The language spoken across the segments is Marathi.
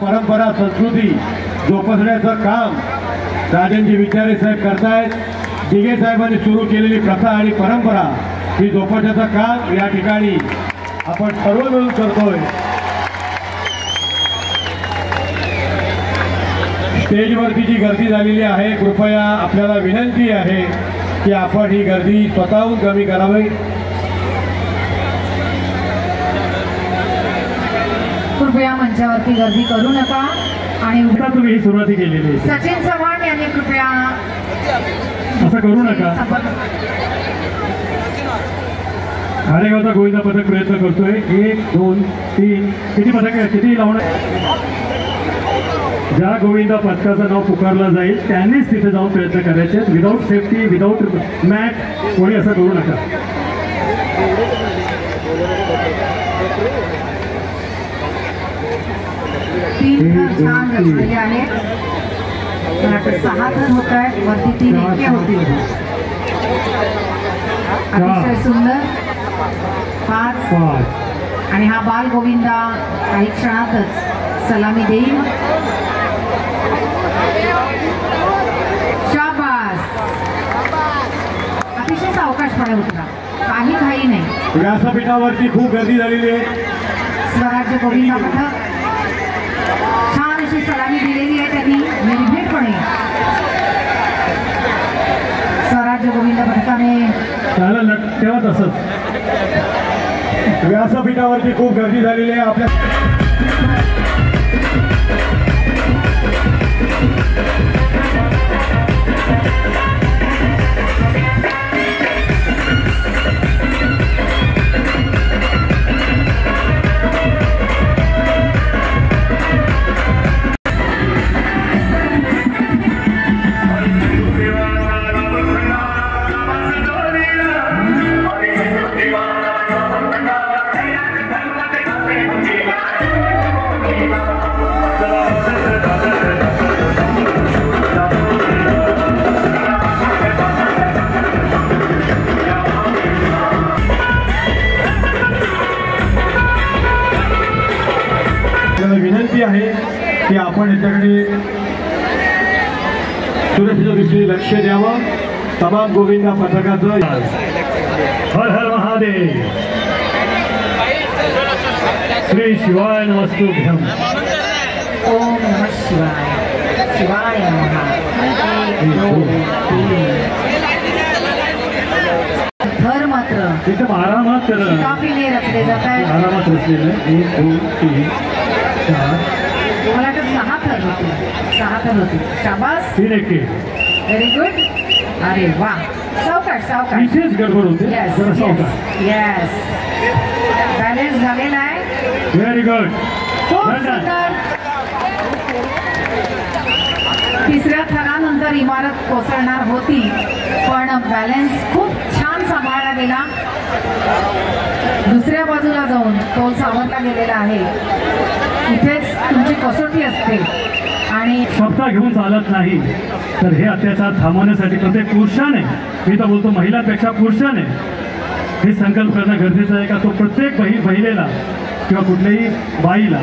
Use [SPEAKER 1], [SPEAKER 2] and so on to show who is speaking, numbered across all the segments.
[SPEAKER 1] परंपरा संस्कृती जोपासण्याचं काम राजनजी विचारे साहेब करतायत। दिघे साहेबांनी सुरू केलेली प्रथा आणि परंपरा ही जोपासण्याचं काम या ठिकाणी आपण सर्व मिळून करतोय। स्टेजवरती जी गर्दी झालेली आहे, कृपया आपल्याला विनंती आहे की आपण ही गर्दी स्वतःहून कमी करावी।
[SPEAKER 2] कृपया मंचावरती गर्दी करू नका आणि
[SPEAKER 1] तुम्ही ही सुरुवाती केलेली आहे।
[SPEAKER 2] सचिन चव्हाण यांनी कृपया
[SPEAKER 1] असं करू नका। खारेगावचा गोविंदा पथक प्रयत्न करतोय। 1 2 3 किती पथक आहे, किती लावणार? ज्या गोविंदा पथकाचं नाव पुकारलं जाईल त्यांनीच तिथे जाऊन प्रयत्न करायचे। विदाऊट सेफ्टी, विदाऊट मॅट कोणी असं करू नका।
[SPEAKER 2] छान रचलेले आहेत। 6 थर होत आहेत, वरती 3 एके होतील। अतिशय सुंदर 5 आणि हा बाल गोविंदा काही क्षणातच सलामी देईल। शाबास, अतिशय सावकाशपणे उतरा, काही घाई नाही।
[SPEAKER 1] व्यासपीठावरती खूप गर्दी झालेली आहे।
[SPEAKER 2] स्वराज्य गोविंदा पथक छान अशी सलामी दिलेली आहे त्यांनी निर्भीडपणे। स्वराज्य गोविंदा पथकाने
[SPEAKER 1] त्याला तेव्हा तसंच व्यासपीठावरती खूप गर्दी झालेली आहे। आपल्या विनंती आहे की आपण याच्याकडे सुरक्षेच्या दृष्टीने लक्ष द्यावं। तमाम गोविंदा पथकाचं हर हर महादेव, श्री शिवाय नमस्तुभ्यम।
[SPEAKER 2] ओम नमः शिवाय, शिवाय नमः। थर मात्र
[SPEAKER 1] एकदम आरामात
[SPEAKER 2] काफीने रचले जात आहेत।
[SPEAKER 1] आरामात रचलेलं आहे। 1 2 3 4
[SPEAKER 2] मला तर 6 थर होते, 6 थर होते। शाबास,
[SPEAKER 1] 3 एके,
[SPEAKER 2] व्हेरी गुड। अरे वा, सावकाश सावकाश,
[SPEAKER 1] विशेष गडबड होते, जरा सावकाश।
[SPEAKER 2] येस, बॅलन्स झालेला आहे।
[SPEAKER 1] व्हेरी गुड,
[SPEAKER 2] खूप सुंदर। तिसऱ्या थरानंतर इमारत कोसळणार होती, पण बॅलन्स खूप छान सांभाळला गेला। दुसऱ्या बाजूला जाऊन तोल सावरला गेलेला आहे। इथेच तुमची कसोटी असते आणि
[SPEAKER 1] सप्ताह घेऊन चालत नाही। तर हे अत्याचार थांबवण्यासाठी प्रत्येक पुरुषाने, मी तर बोलतो महिलांपेक्षा पुरुषाने हे संकल्प करणं गरजेचं आहे का तो प्रत्येक महिलेला किंवा कुठल्याही बाईला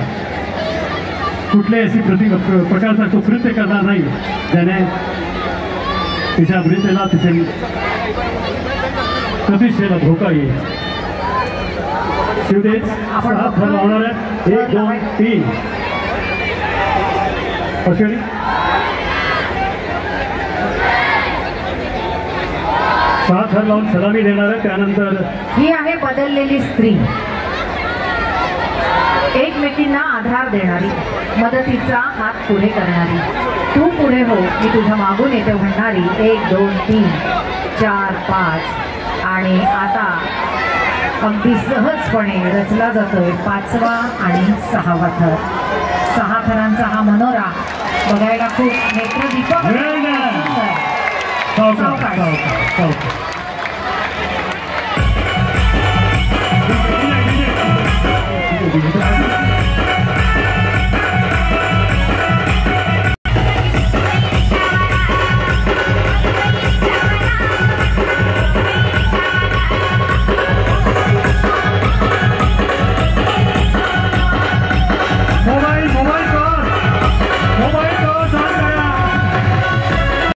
[SPEAKER 1] कुठल्याही अशी प्रकारचा तो कृत्य करणार नाही ज्याने तिच्या ब्रीतेला, तिच्या प्रतिष्ठेला धोका येईल। शिवदेज आपण हात थर लावणार आहे। 1 2 3 अश्विनी, 6 थर लावून सलामी देणार आहे। त्यानंतर
[SPEAKER 2] ही आहे बदललेली स्त्री, एकमेकींना आधार देणारी, मदतीचा हात पुढे करणारी। तू पुढे हो, मी तुझ्या मागून येते म्हणणारी। 1 2 3 4 5 आणि आता अगदी सहजपणे रचला जातोय 5वा आणि 6वा थर। 6 थरांचा हा मनोरा बघायला खूप नेत्रदीपक।
[SPEAKER 1] सावकाश